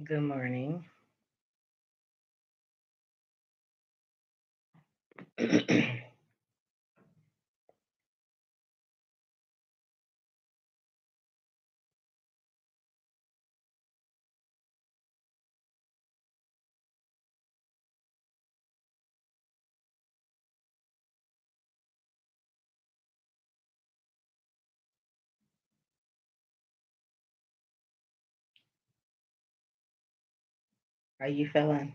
Good morning. How you feeling?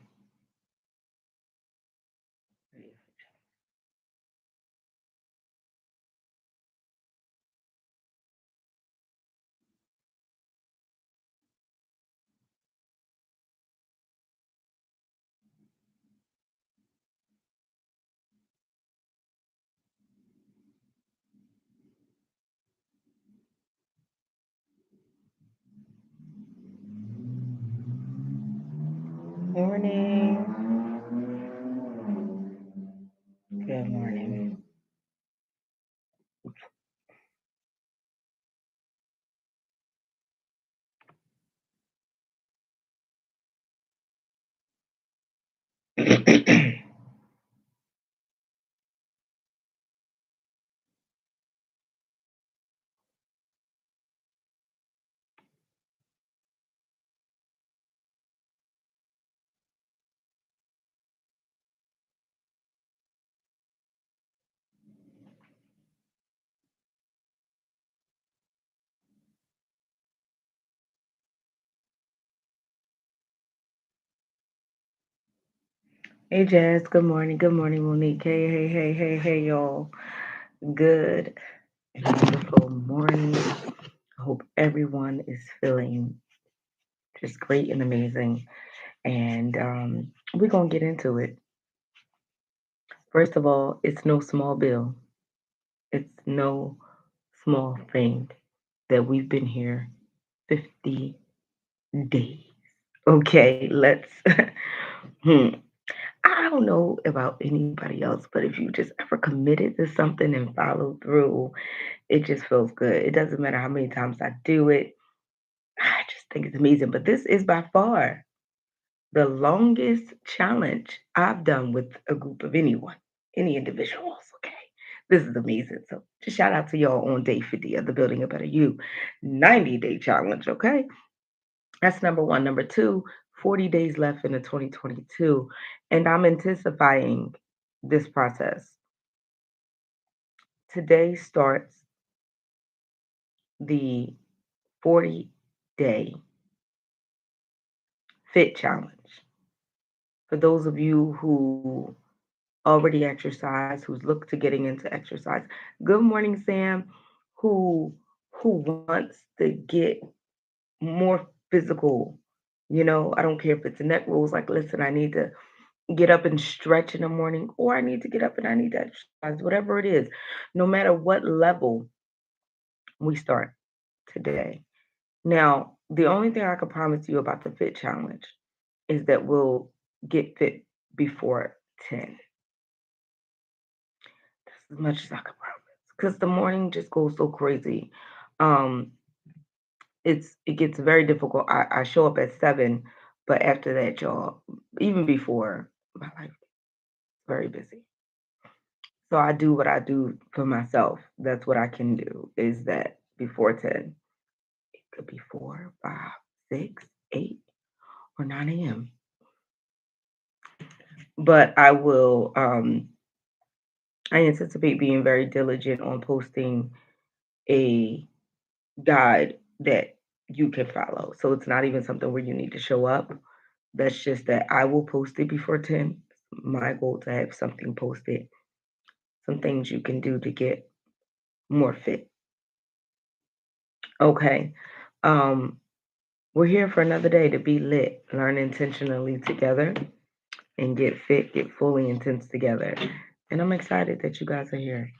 Morning. Good morning. Hey Jazz, good morning. Good morning, Monique. Hey, y'all. Good and wonderful morning. I hope everyone is feeling just great and amazing. And we're going to get into it. First of all, it's no small bill, it's no small thing that we've been here 50 days. Okay, let's. hmm. I don't know about anybody else, but if you just ever committed to something and followed through, it just feels good. It doesn't matter how many times I do it. I just think it's amazing. But this is by far the longest challenge I've done with a group of anyone, any individuals. Okay. This is amazing. So just shout out to y'all on day 50 of the Building a Better You 90-day challenge. Okay. That's number one. Number two, 40 days left in the 2022. And I'm anticipating this process. Today starts the 40-day fit challenge. For those of you who already exercise, who's looked to getting into exercise, good morning, Sam, who wants to get more physical. I don't care if it's neck rolls, like, listen, I need to get up and stretch in the morning, or I need to get up and I need to exercise, whatever it is, no matter what level we start today. Now, the only thing I can promise you about the fit challenge is that we'll get fit before 10. That's as much as I can promise. Because the morning just goes so crazy. Um, it gets very difficult. I show up at 7, but after that, y'all, even before, my life is very busy. So I do what I do for myself. That's what I can do, is that before 10, it could be 4, 5, 6, 8, or 9 a.m. But I anticipate being very diligent on posting a guide that you can follow. So it's not even something where you need to show up. That's just that I will post it before 10. My goal to have something posted, some things you can do to get more fit. Okay. Um, we're here for another day to be lit, learn intentionally together, and get fit, get fully intense together. And I'm excited that you guys are here.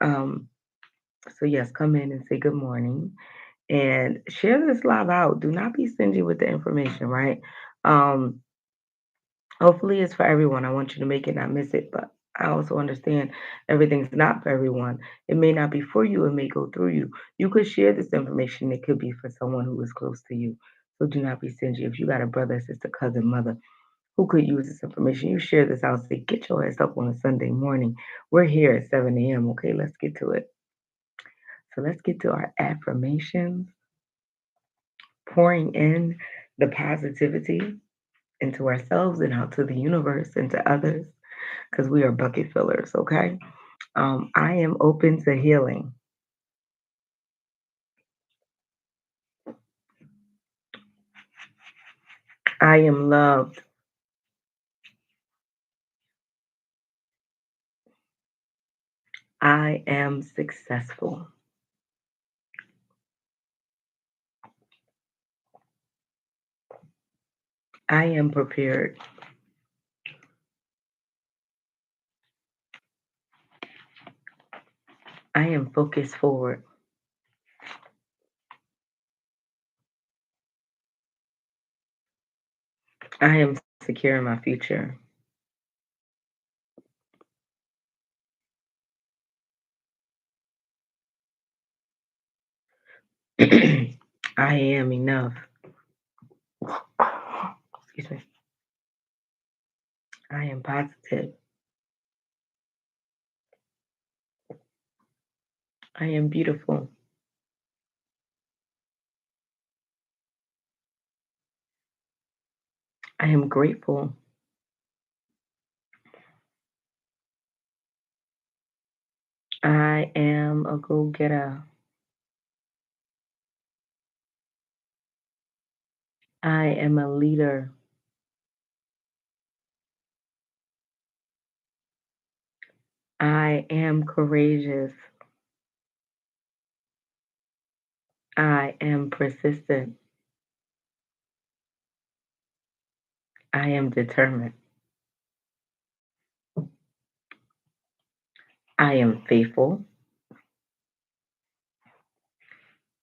Um, so yes, come in and say good morning and share this live out. Do not be stingy with the information, right? Um, Hopefully it's for everyone. I want you to make it, not miss it, but I also understand everything's not for everyone. It may not be for you, it may go through you. You could share this information, it could be for someone who is close to you. So do not be stingy. If you got a brother, sister, cousin, mother who could use this information, you share this out. Say, get your ass up on a Sunday morning. We're here at 7 a.m. Okay, let's get to it. So let's get to our affirmations, pouring in the positivity into ourselves and out to the universe and to others because we are bucket fillers, okay? I am open to healing. I am loved. I am successful. I am prepared. I am focused forward. I am secure in my future. I am enough. Excuse me. I am positive. I am beautiful. I am grateful. I am a go getter. I am a leader. I am courageous. I am persistent. I am determined. I am faithful.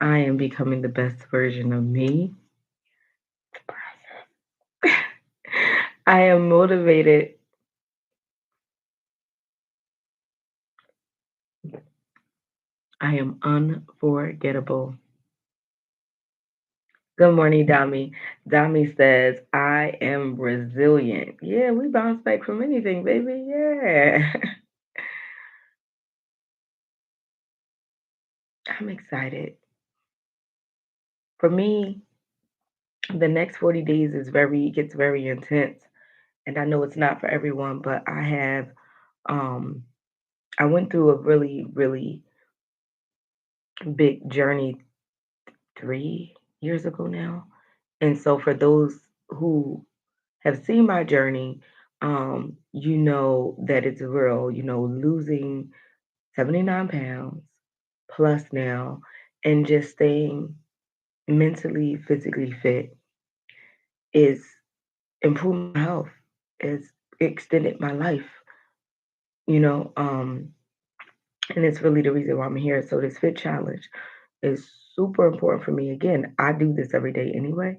I am becoming the best version of me. I am motivated. I am unforgettable. Good morning, Dami. Dami says, I am resilient. Yeah, we bounce back from anything, baby. Yeah. I'm excited. For me, the next 40 days is gets very intense. And I know it's not for everyone, but um I went through a really, really big journey 3 years ago now. And so for those who have seen my journey, you know that it's real, losing 79 pounds plus now and just staying mentally, physically fit is improved my health, it's extended my life, you know. And it's really the reason why I'm here. So this fit challenge is super important for me. Again, I do this every day anyway.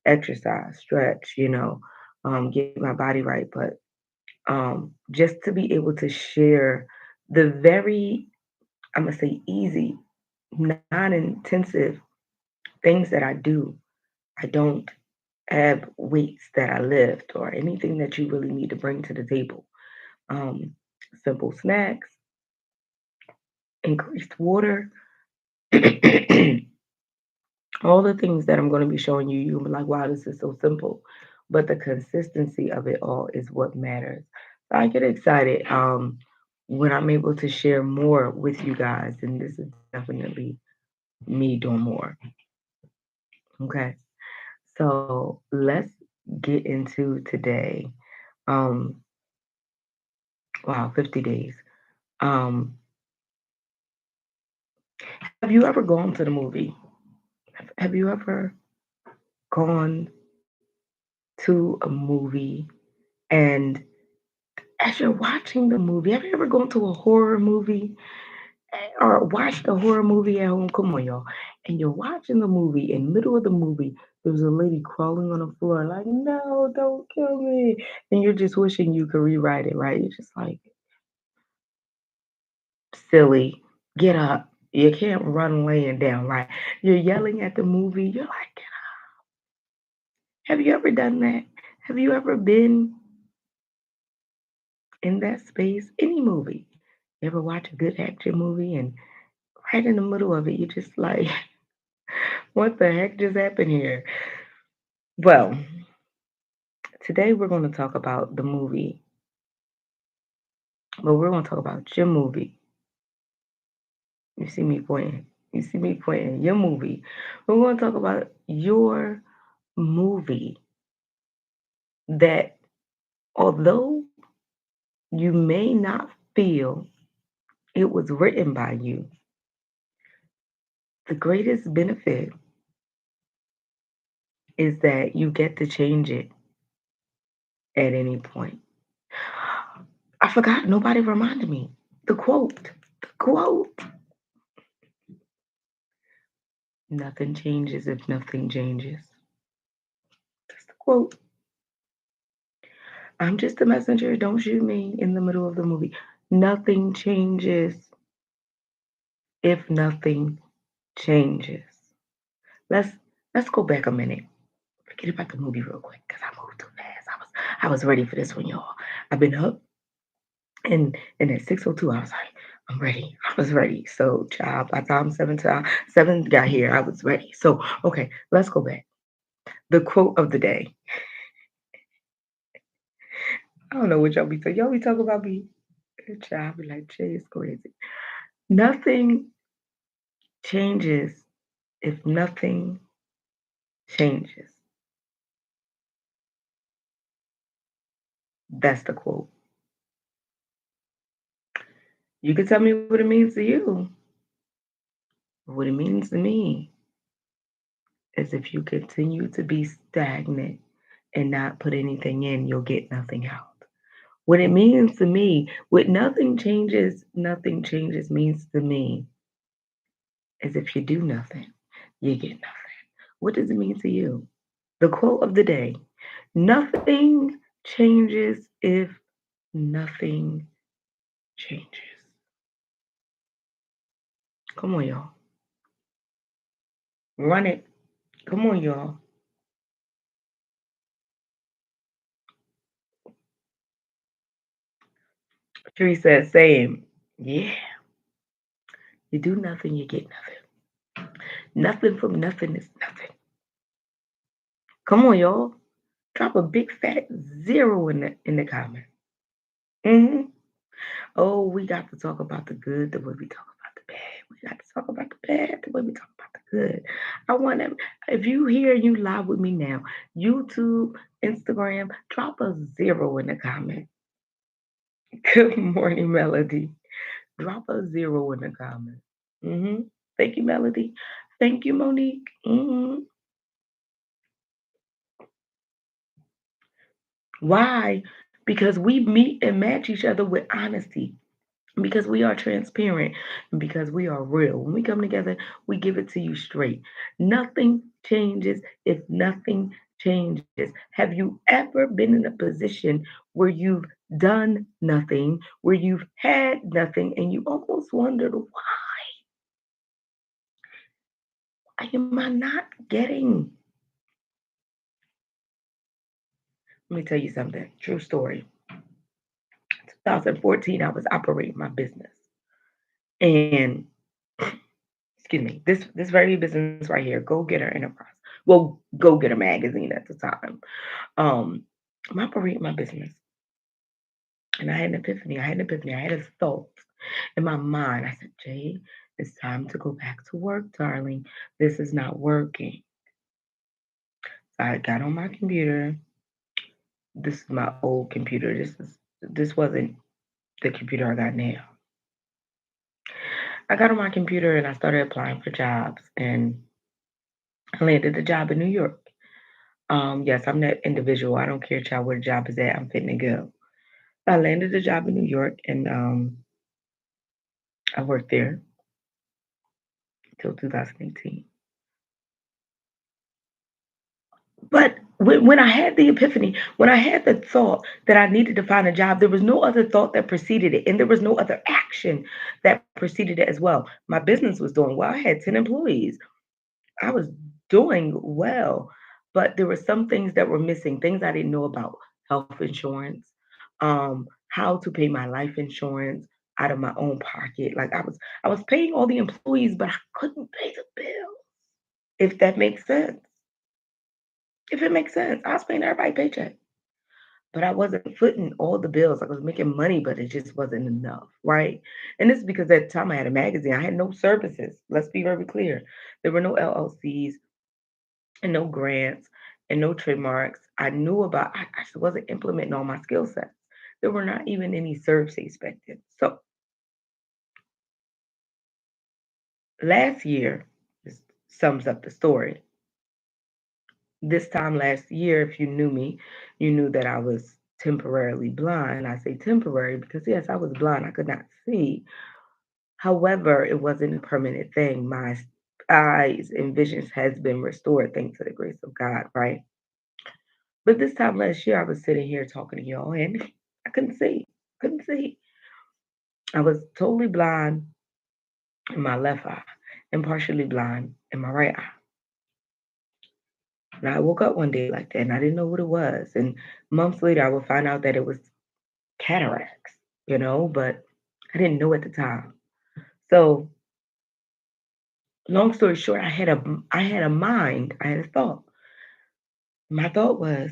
Exercise, stretch, get my body right. But just to be able to share the very, I'm gonna say easy, non-intensive things that I do. I don't have weights that I lift or anything that you really need to bring to the table. Um, Simple snacks, increased water, all the things that I'm going to be showing you, you'll be like, wow, this is so simple. But the consistency of it all is what matters. So I get excited when I'm able to share more with you guys. And this is definitely me doing more. Okay. So let's get into today. Um, wow, 50 days. Um, have you ever gone to the movie? Have you ever gone to a movie and as you're watching the movie, have you ever gone to a horror movie or watched a horror movie at home? Come on, y'all. And you're watching the movie, in the middle of the movie, there's a lady crawling on the floor, like, no, don't kill me. And you're just wishing you could rewrite it, right? You're just like, silly, get up. You can't run laying down, right? You're yelling at the movie. You're like, Have you ever done that? Have you ever been in that space? Any movie? You ever watch a good action movie and right in the middle of it, you're just like, what the heck just happened here? Well, today we're going to talk about the movie, but we're going to talk about your movie. You see me pointing. You see me pointing. Your movie. We're going to talk about your movie that, although you may not feel it was written by you, the greatest benefit is that you get to change it at any point. I forgot, nobody reminded me. The quote. The quote. Nothing changes if nothing changes. That's the quote. I'm just a messenger. Don't shoot me in the middle of the movie. Nothing changes if nothing changes. Let's let's go back a minute. Forget about the movie real quick because I moved too fast. I was ready for this one, y'all. I've been up and at 6:02, I was like, I'm ready. I was ready. So child, by the time seven got here, I was ready. So okay, let's go back. The quote of the day. I don't know what y'all be talking. Y'all be talking about me. Child, I be like, Jay is crazy. Nothing changes if nothing changes. That's the quote. You can tell me what it means to you. What it means to me is if you continue to be stagnant and not put anything in, you'll get nothing out. What it means to me, what nothing changes means to me is if you do nothing, you get nothing. What does it mean to you? The quote of the day: nothing changes if nothing changes. Come on, y'all. Run it. Come on, y'all. Tree says, same. Yeah. You do nothing, you get nothing. Nothing from nothing is nothing. Come on, y'all. Drop a big fat zero in the comment. Hmm. Oh, we got to talk about the good the way we talk about the bad. We got to talk about the bad the way we talk about the good. I want them. If you hear you live with me now, YouTube, Instagram, drop a zero in the comment. Good morning, Melody. Drop a zero in the comment. Thank you, Melody. Thank you, Monique. Why? Because we meet and match each other with honesty. Because we are transparent and because we are real. When we come together, we give it to you straight. Nothing changes if nothing changes. Have you ever been in a position where you've done nothing, where you've had nothing, and you almost wondered, why am I not getting? Let me tell you something. True story. 2014, I was operating my business. And excuse me, this very business right here, Go Getter Enterprise. Well, Go Getter Magazine at the time. Um, I'm operating my business. And I had an epiphany. I had an epiphany. I had a thought in my mind. I said, Jay, it's time to go back to work, darling. This is not working. So I got on my computer. This is my old computer. This wasn't the computer I got now. I got on my computer and I started applying for jobs and I landed a job in New York. Yes, I'm that individual. I don't care, child, where the job is at. I'm fitting to go. I landed a job in New York, and I worked there until 2018. But when I had the epiphany, when I had the thought that I needed to find a job, there was no other thought that preceded it, and there was no other action that preceded it as well. My business was doing well. I had 10 employees. I was doing well. but there were some things that were missing, things I didn't know about health insurance, how to pay my life insurance out of my own pocket. Like I was paying all the employees, but I couldn't pay the bill. If that makes sense. If it makes sense. I was paying everybody paycheck. But I wasn't footing all the bills. Like, I was making money, but it just wasn't enough, right? And this is because at the time I had a magazine. I had no services. Let's be very clear. There were no LLCs and no grants and no trademarks. I just wasn't implementing all my skill sets. There were not even any services back then. So last year, this sums up the story. This time last year, if you knew me, you knew that I was temporarily blind. I say temporary because, yes, I was blind. I could not see. However, it wasn't a permanent thing. My eyes and visions has been restored thanks to the grace of God, right? But this time last year, I was sitting here talking to y'all and I couldn't see. Couldn't see. I was totally blind in my left eye and partially blind in my right eye. And I woke up one day like that and I didn't know what it was. And months later, I would find out that it was cataracts, but I didn't know at the time. So, long story short, I had a mind, I had a thought. My thought was,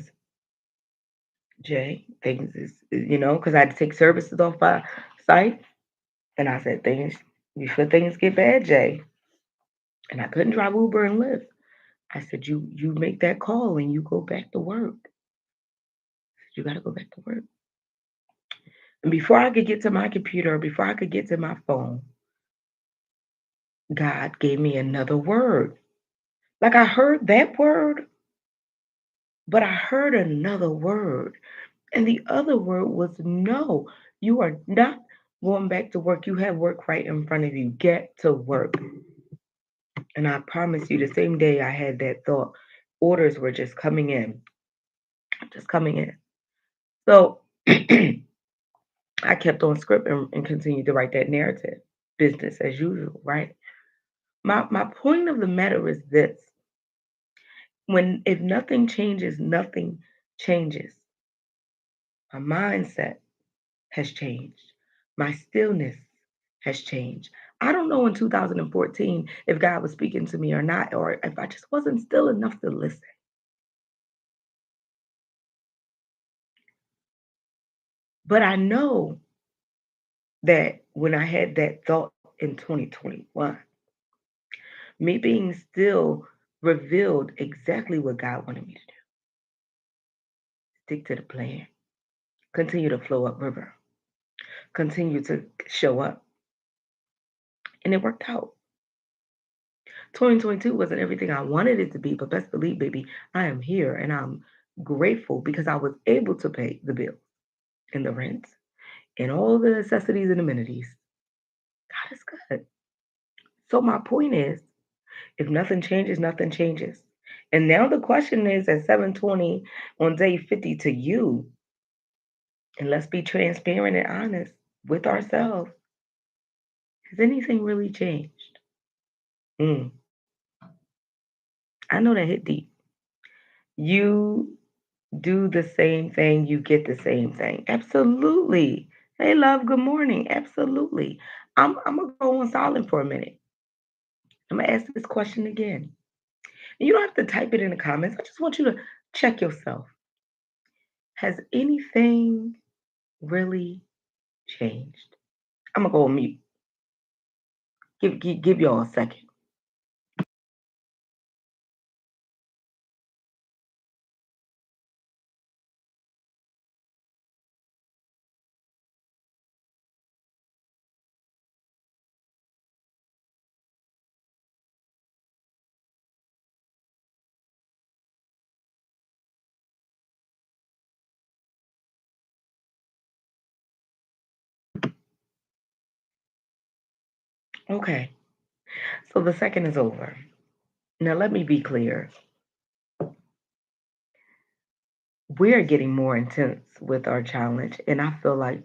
Jay, things because I had to take services off my site. And I said, things, before things get bad, Jay, and I couldn't drive Uber and Lyft. I said, you make that call and you go back to work. You got to go back to work. And before I could get to my computer, before I could get to my phone, God gave me another word. Like I heard that word, but I heard another word. And the other word was no. You are not going back to work. You have work right in front of you. Get to work. And I promise you, the same day I had that thought, orders were just coming in. So I kept on script and continued to write that narrative, business as usual, right? My point of the matter is this: when if nothing changes, nothing changes. My mindset has changed. My stillness has changed. I don't know in 2014 if God was speaking to me or not, or if I just wasn't still enough to listen. But I know that when I had that thought in 2021, me being still revealed exactly what God wanted me to do. Stick to the plan, continue to flow up river, continue to show up. And it worked out. 2022 wasn't everything I wanted it to be, but best believe, baby, I am here and I'm grateful because I was able to pay the bills and the rent and all the necessities and amenities. God is good. So my point is, if nothing changes, nothing changes. And now the question is at 7:20 on day 50 to you, and let's be transparent and honest with ourselves. Has anything really changed? Mm, I know that hit deep. You do the same thing, you get the same thing. Absolutely. Hey, love, good morning. Absolutely. I'm gonna go on silent for a minute. I'm gonna ask this question again. And you don't have to type it in the comments. I just want you to check yourself. Has anything really changed? I'm gonna go on mute. Give y'all a second. Okay. So the second is over. Now let me be clear. We're getting more intense with our challenge, and I feel like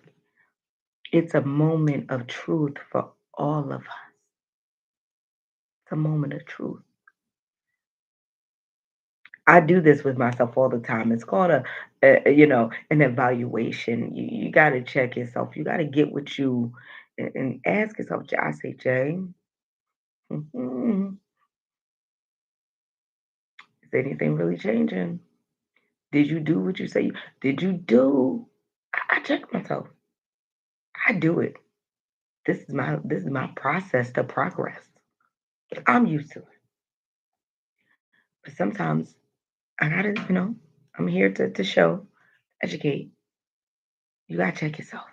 it's a moment of truth for all of us. It's a moment of truth. I do this with myself all the time. It's called an evaluation. You got to check yourself. You got to get with you and ask yourself. I say, Jay, mhm, is anything really changing? Did you do what you say? Did you do? I check myself. I do it. This is my process to progress. I'm used to it. But sometimes I gotta, I'm here to show, educate. You gotta check yourself.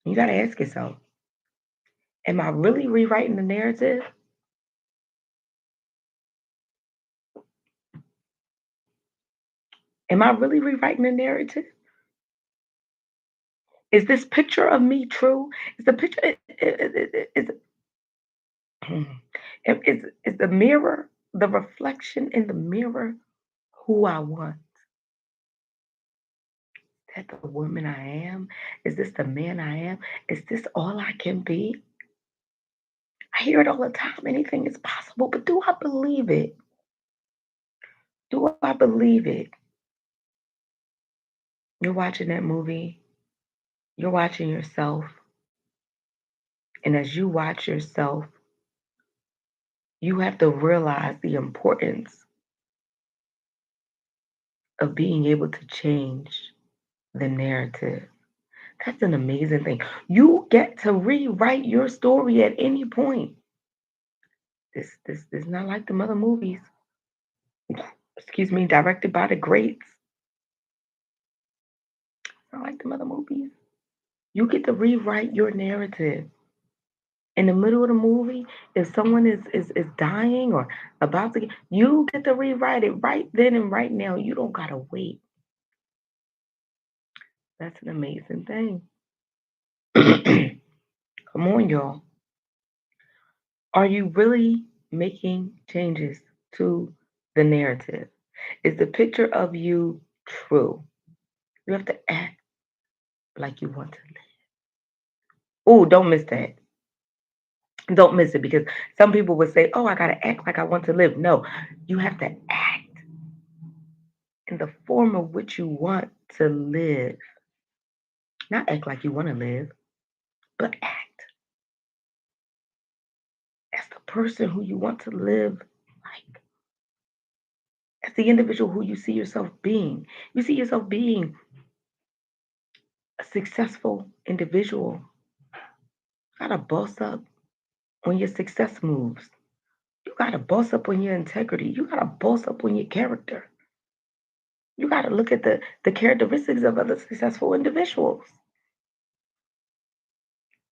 You gotta ask yourself, am I really rewriting the narrative? Am I really rewriting the narrative? Is this picture of me true? Is the picture is the mirror, the reflection in the mirror who I want? Is that the woman I am? Is this the man I am? Is this all I can be? I hear it all the time. Anything is possible, but do I believe it? Do I believe it? You're watching that movie, you're watching yourself, and as you watch yourself, you have to realize the importance of being able to change the narrative. That's an amazing thing. You get to rewrite your story at any point. This is not like the other movies. Excuse me, directed by the greats. It's not like the other movies. You get to rewrite your narrative. In the middle of the movie, if someone is dying or about to get, you get to rewrite it right then and right now. You don't gotta wait. That's an amazing thing. Come on, y'all. Are you really making changes to the narrative? Is the picture of you true? You have to act like you want to live. Oh, don't miss that. Don't miss it because some people would say, oh, I got to act like I want to live. No, you have to act in the form of which you want to live. Not act like you want to live, but act as the person who you want to live like, as the individual who you see yourself being. You see yourself being a successful individual. You gotta boss up on your success moves. You gotta boss up on your integrity. You gotta boss up on your character. You gotta look at the characteristics of other successful individuals.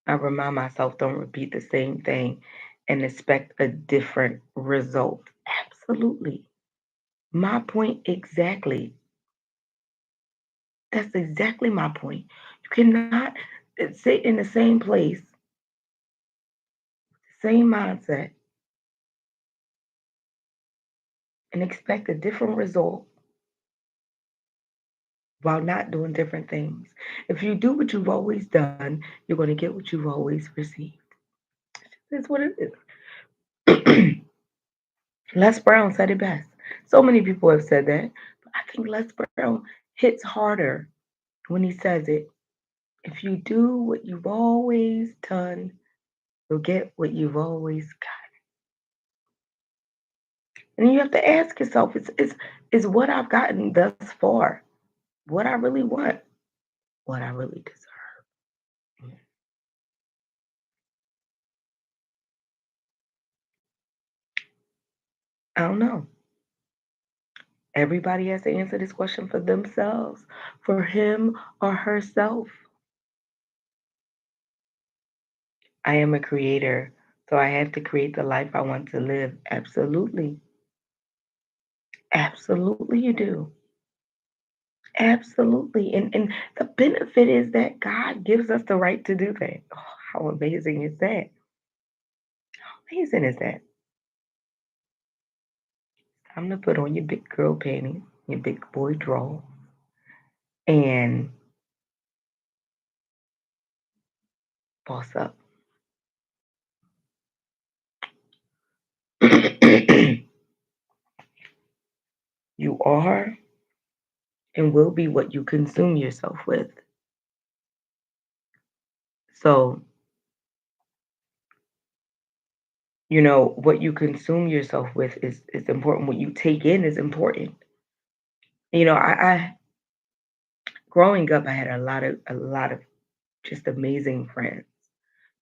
I remind myself, don't repeat the same thing and expect a different result. Absolutely. My point exactly. That's exactly my point. You cannot sit in the same place, same mindset, and expect a different result while not doing different things. If you do what you've always done, you're going to get what you've always received. That's what it is. Les Brown said it best. So many people have said that, but I think Les Brown hits harder when he says it. If you do what you've always done, you'll get what you've always got. And you have to ask yourself, is what I've gotten thus far what I really want, what I really deserve? I don't know. Everybody has to answer this question for themselves, for him or herself. I am a creator, so I have to create the life I want to live. Absolutely. Absolutely, you do. Absolutely. And the benefit is that God gives us the right to do that. Oh, how amazing is that? How amazing is that? Time to put on your big girl panties, your big boy draw, and boss up. You are and will be what you consume yourself with. So, what you consume yourself with is important. What you take in is important. I growing up, I had a lot of just amazing friends.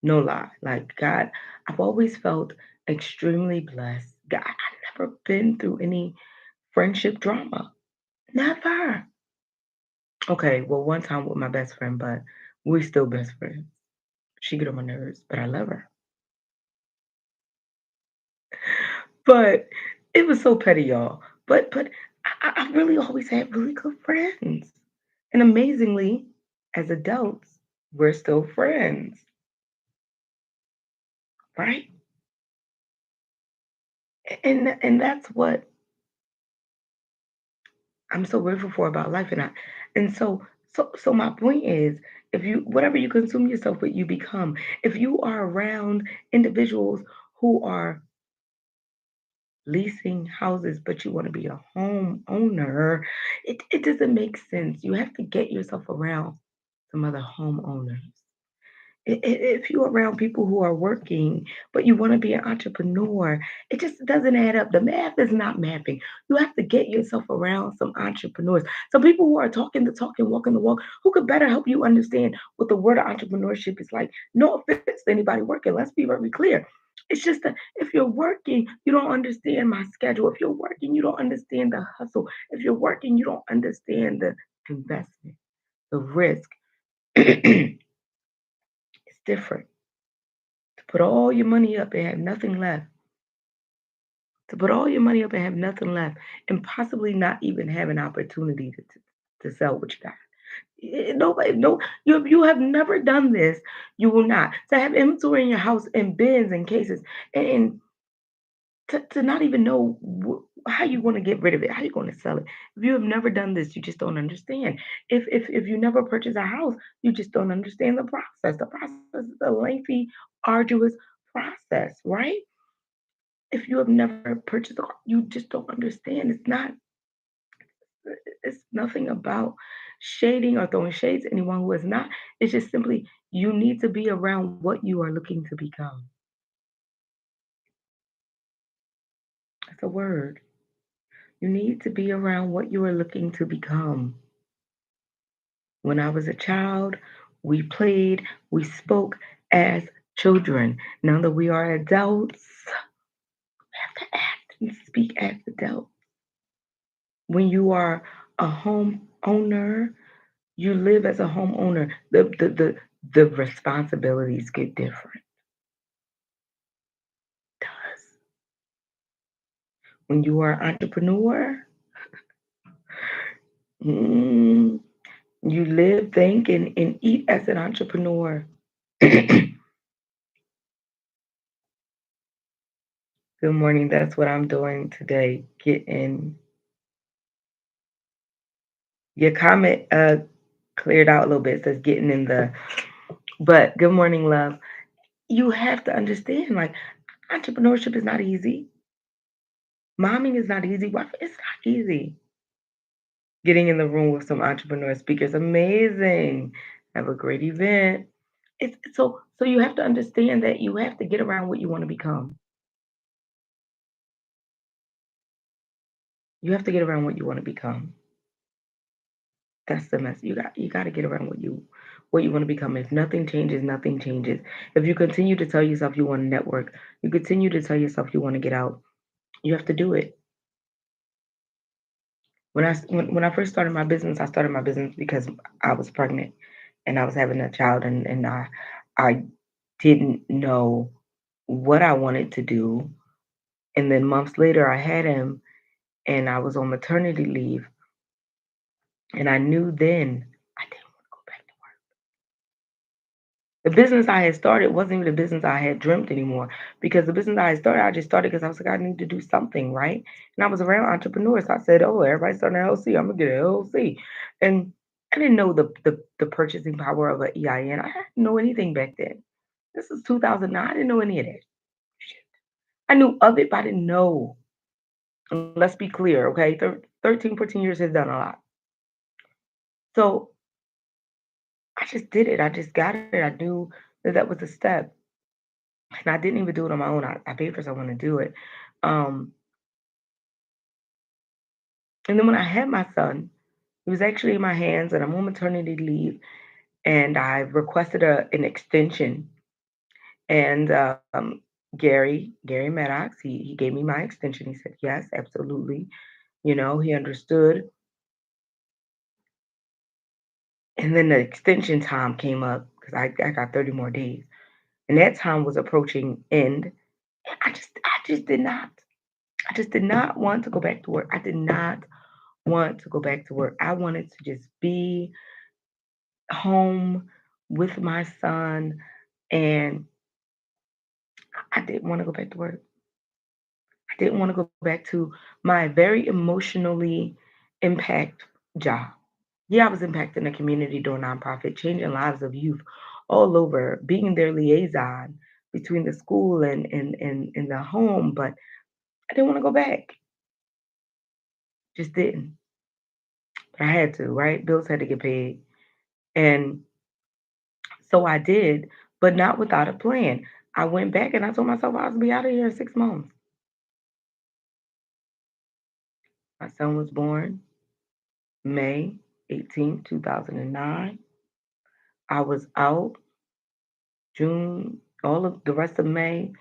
No lie. Like God, I've always felt extremely blessed. God, I've never been through any friendship drama. Never. Okay, well, one time with my best friend, but we're still best friends. She get on my nerves, but I love her. But it was so petty, y'all. But I really always had really good friends. And amazingly, as adults, we're still friends, right? And that's what I'm so grateful for about life. And so my point is, if you whatever you consume yourself with, you become. If you are around individuals who are leasing houses, but you want to be a homeowner, it doesn't make sense. You have to get yourself around some other homeowners. If you're around people who are working, but you want to be an entrepreneur, it just doesn't add up. The math is not mapping. You have to get yourself around some entrepreneurs, some people who are talking the talk and walking the walk, who could better help you understand what the word of entrepreneurship is like. No offense to anybody working. Let's be very clear. It's just that if you're working, you don't understand my schedule. If you're working, you don't understand the hustle. If you're working, you don't understand the investment, the risk. It's different. To put all your money up and have nothing left, to put all your money up and have nothing left, and possibly not even have an opportunity to sell what you got. Nobody, no, you have never done this. You will not. To have inventory in your house in bins and cases, and to not even know how you want to get rid of it, how you going to sell it. If you have never done this, you just don't understand. If you never purchase a house, you just don't understand the process. The process is a lengthy, arduous process, right? If you have never purchased a car, you just don't understand. It's nothing about shading or throwing shades at anyone who is not. It's just simply you need to be around what you are looking to become. That's a word. You need to be around what you are looking to become. When I was a child, we played, we spoke as children. Now that we are adults, we have to act and speak as adults. When you are a homeowner, you live as a homeowner. The responsibilities get different. Does. When you are an entrepreneur, mm, you live, think, and eat as an entrepreneur. Good morning. That's what I'm doing today. Getting your comment cleared out a little bit. It says getting in the but good morning, love. You have to understand, like entrepreneurship is not easy. Momming is not easy. It's not easy. Getting in the room with some entrepreneur speakers, amazing. Have a great event. So you have to understand that you have to get around what you want to become. You have to get around what you want to become. That's the mess. You got to get around what you want to become. If nothing changes, nothing changes. If you continue to tell yourself you want to network, you continue to tell yourself you want to get out, you have to do it. When I first started my business, I started my business because I was pregnant and I was having a child, and I didn't know what I wanted to do. And then months later I had him and I was on maternity leave, and I knew then I didn't want to go back to work. The business I had started wasn't even the business I had dreamt anymore, because the business I had started, I just started because I was like, I need to do something, right? And I was around entrepreneurs. So I said, oh, everybody's starting an LLC. I'm gonna get an LLC. And I didn't know the purchasing power of an EIN. I didn't know anything back then. This is 2009. I didn't know any of that shit. I knew of it, but I didn't know. Let's be clear, okay? 13, 14 years has done a lot. So I just did it. I just got it. I knew that that was a step. And I didn't even do it on my own. I paid for someone to do it. Um, and then when I had my son, he was actually in my hands, and I'm on maternity leave, and I requested an extension. And Gary Maddox, he gave me my extension. He said, yes, absolutely. He understood. And then the extension time came up because I got 30 more days. And that time was approaching end. And I just did not want to go back to work. I did not want to go back to work. I wanted to just be home with my son, and I didn't want to go back to work. I didn't want to go back to my very emotionally impact job. Yeah, I was impacting the community doing nonprofit, changing lives of youth all over, being their liaison between the school and the home, but I didn't want to go back. Just didn't. But I had to, right? Bills had to get paid. And so I did, but not without a plan. I went back and I told myself I was be out of here in 6 months. My son was born May 18th, 2009. I was out June, all of the rest of May,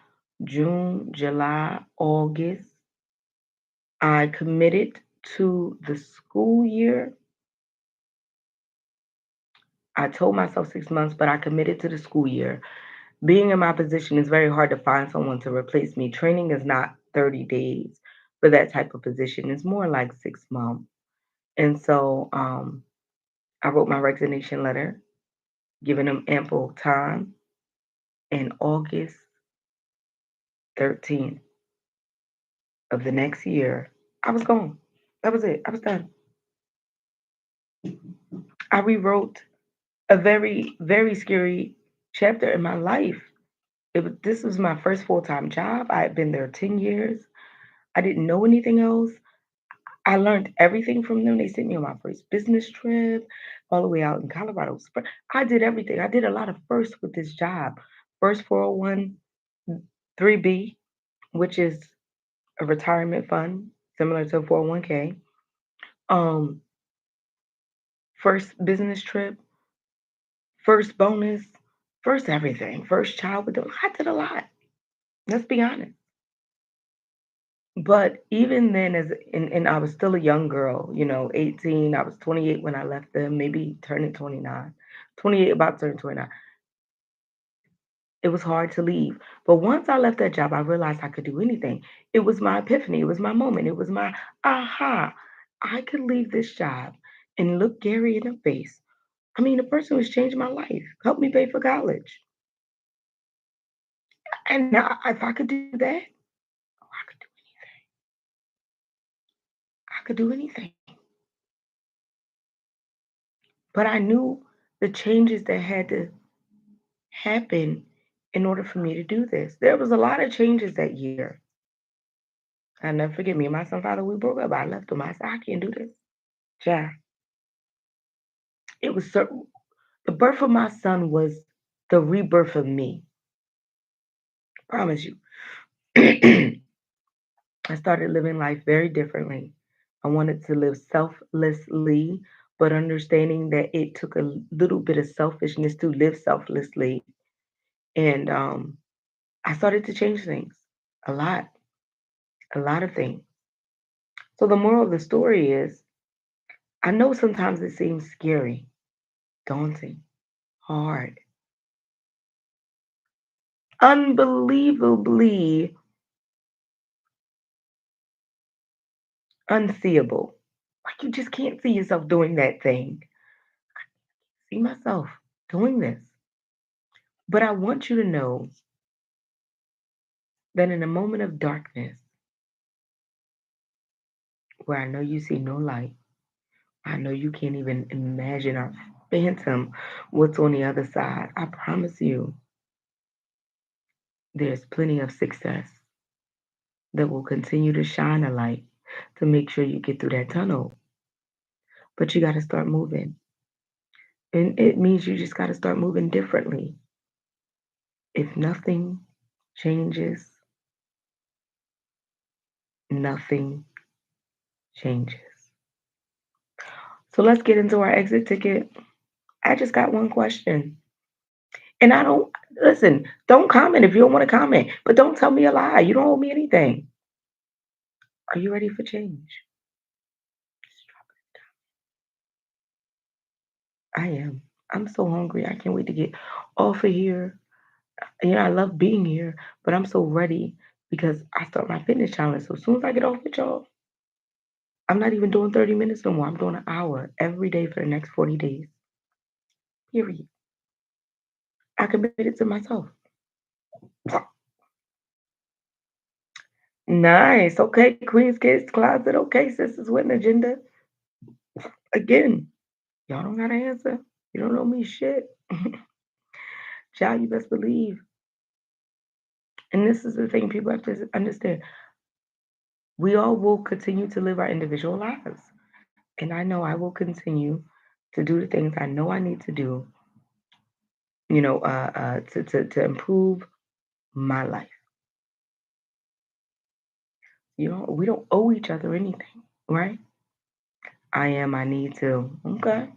June, July, August. I committed to the school year. I told myself 6 months, but I committed to the school year. Being in my position, it's very hard to find someone to replace me. Training is not 30 days for that type of position. It's more like 6 months. And so I wrote my resignation letter, giving them ample time. And August 13th of the next year, I was gone. That was it. I was done. I rewrote a very, very scary chapter in my life. This was my first full time job. I had been there 10 years. I didn't know anything else. I learned everything from them. They sent me on my first business trip all the way out in Colorado Springs. I did everything. I did a lot of firsts with this job. First 401 3B, which is a retirement fund similar to a 401k. Um, First business trip, first bonus, first everything, first child with them. I did a lot. Let's be honest. But even then, and I was still a young girl, 18. I was 28 when I left them, maybe turning 29, 28, about to turn 29. It was hard to leave. But once I left that job, I realized I could do anything. It was my epiphany. It was my moment. It was my aha. I could leave this job and look Gary in the face. I mean, the person who's changed my life, helped me pay for college. And now, if I could do that, oh, I could do anything. But I knew the changes that had to happen in order for me to do this. There was a lot of changes that year. I never forget me and my son father, we broke up. I left him. I said, I can't do this. Yeah. It was certain the birth of my son was the rebirth of me. Promise you. I started living life very differently. I wanted to live selflessly, but understanding that it took a little bit of selfishness to live selflessly. And I started to change things a lot, a lot of things. So the moral of the story is I know sometimes it seems scary, daunting, hard, unbelievably unseeable. Like you just can't see yourself doing that thing. See myself doing this. But I want you to know that in a moment of darkness, where I know you see no light, I know you can't even imagine or phantom what's on the other side. I promise you, there's plenty of success that will continue to shine a light. to make sure you get through that tunnel. But you got to start moving. And it means you just got to start moving differently. If nothing changes, nothing changes. So let's get into our exit ticket. I just got one question. And I don't, listen, don't comment if you don't want to comment, but don't tell me a lie. You don't owe me anything. Are you ready for change? I am. I'm so hungry. I can't wait to get off of here. I love being here, but I'm so ready because I start my fitness challenge. So as soon as I get off with y'all, I'm not even doing 30 minutes no more. I'm doing an hour every day for the next 40 days. Period. I committed to myself. Nice. Okay, Queen's Kids Closet. Okay, sisters with an agenda. Again, y'all don't got to answer. You don't know me shit. Child, you best believe. And this is the thing people have to understand. We all will continue to live our individual lives. And I know I will continue to do the things I know I need to do, to improve my life. We don't owe each other anything, right? I need to. Okay.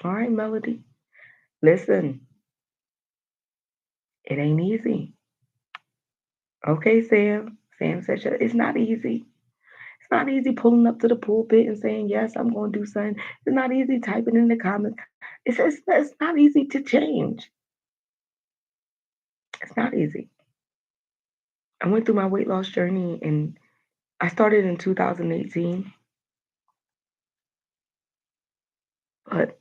All right, Melody. Listen, it ain't easy. Okay, Sam. Sam said it's not easy. It's not easy pulling up to the pulpit and saying, yes, I'm going to do something. It's not easy typing in the comments. It's not easy to change. It's not easy. I went through my weight loss journey and I started in 2018, but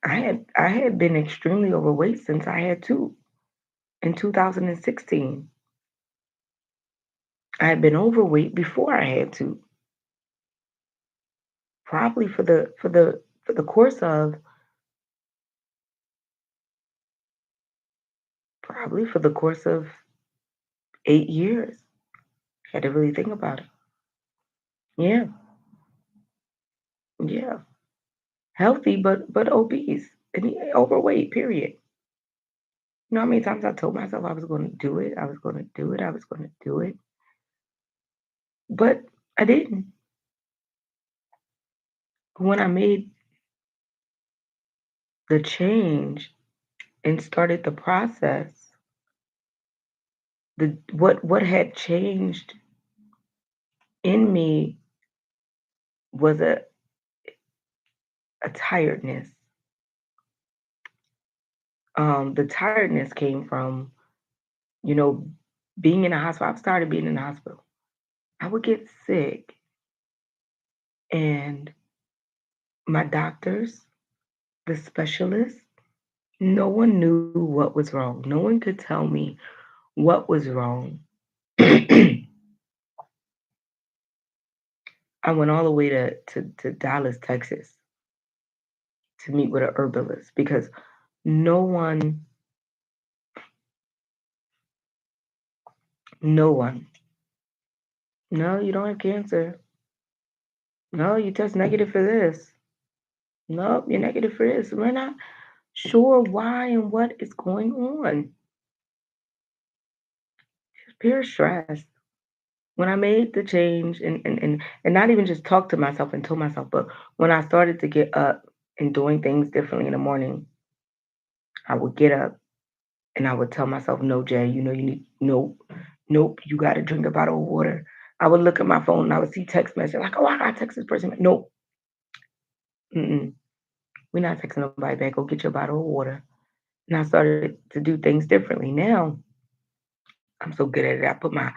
I had been extremely overweight since I had two in 2016. I had been overweight before I had two, probably for the course of probably for the course of 8 years. Had to really think about it. Yeah, yeah, healthy but obese and overweight. Period. You know how many times I told myself I was going to do it, I was going to do it, I was going to do it, but I didn't. When I made the change and started the process, what had changed in me was a tiredness. The tiredness came from, you know, being in the hospital. I started being in the hospital. I would get sick, and my doctors, the specialists, no one knew what was wrong. No one could tell me what was wrong. I went all the way to Dallas, Texas to meet with a herbalist because no one, no one, no, you don't have cancer. No, you test negative for this. Nope, you're negative for this. We're not sure why and what is going on. Pure stress. When I made the change and not even just talk to myself and tell myself, but when I started to get up and doing things differently in the morning, I would get up and I would tell myself, no, Jay, you need, nope, nope, you got to drink a bottle of water. I would look at my phone and I would see text message like, oh, I got to text this person. Nope, mm-mm, we're not texting nobody back. Go get your bottle of water. And I started to do things differently. Now I'm so good at it. I put my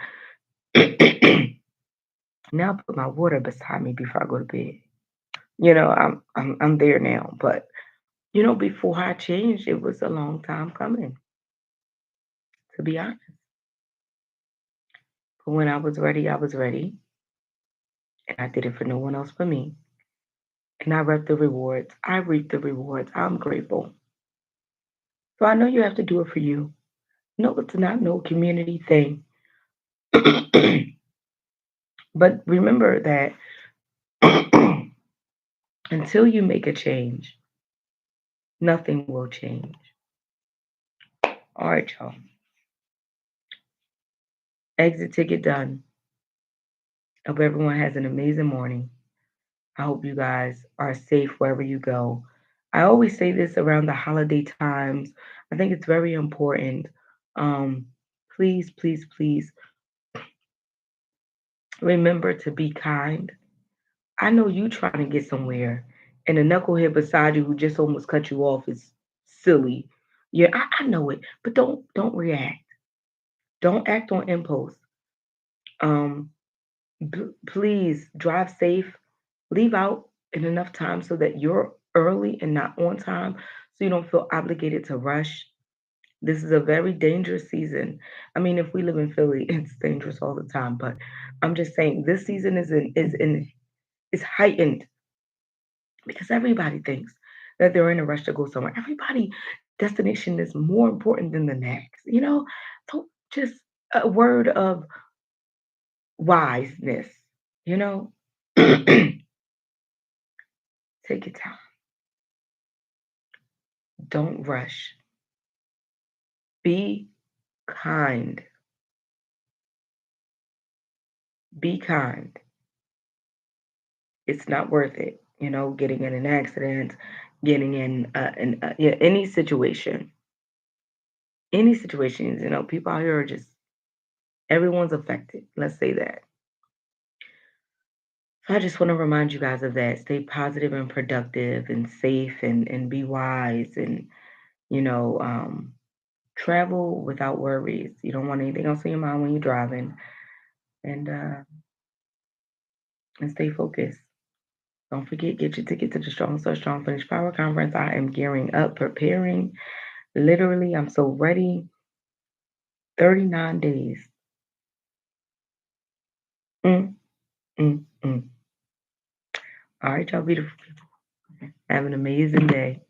now I put my water beside me before I go to bed. I'm there now. But before I changed, it was a long time coming, to be honest. But when I was ready, I was ready. And I did it for no one else but me. And I reaped the rewards. I reaped the rewards. I'm grateful. So I know you have to do it for you. No, it's not no community thing. But remember that until you make a change, nothing will change. All right, y'all. Exit ticket done. Hope everyone has an amazing morning. I hope you guys are safe wherever you go. I always say this around the holiday times. I think it's very important. Um, please, please, please remember to be kind. I know you trying to get somewhere, and the knucklehead beside you who just almost cut you off is silly. Yeah, I know it, but don't react. Don't act on impulse. Um, please drive safe. Leave out in enough time so that you're early and not on time, so you don't feel obligated to rush. This is a very dangerous season. I mean, if we live in Philly, it's dangerous all the time. But I'm just saying this season is heightened because everybody thinks that they're in a rush to go somewhere. Everybody destination is more important than the next. Don't just a word of wiseness. You know, take your time. Don't rush. Be kind. Be kind. It's not worth it. Getting in an accident, getting in yeah, any situation. Any situations. People out here are just everyone's affected. Let's say that. So I just want to remind you guys of that. Stay positive and productive and safe and be wise and you know um, travel without worries. You don't want anything else on your mind when you're driving and stay focused. Don't forget, get your ticket to the Strong Start Strong Finish Power Conference. I am gearing up, preparing. Literally, I'm so ready. 39 days. Mm, mm, mm. All right, y'all beautiful people. Have an amazing day.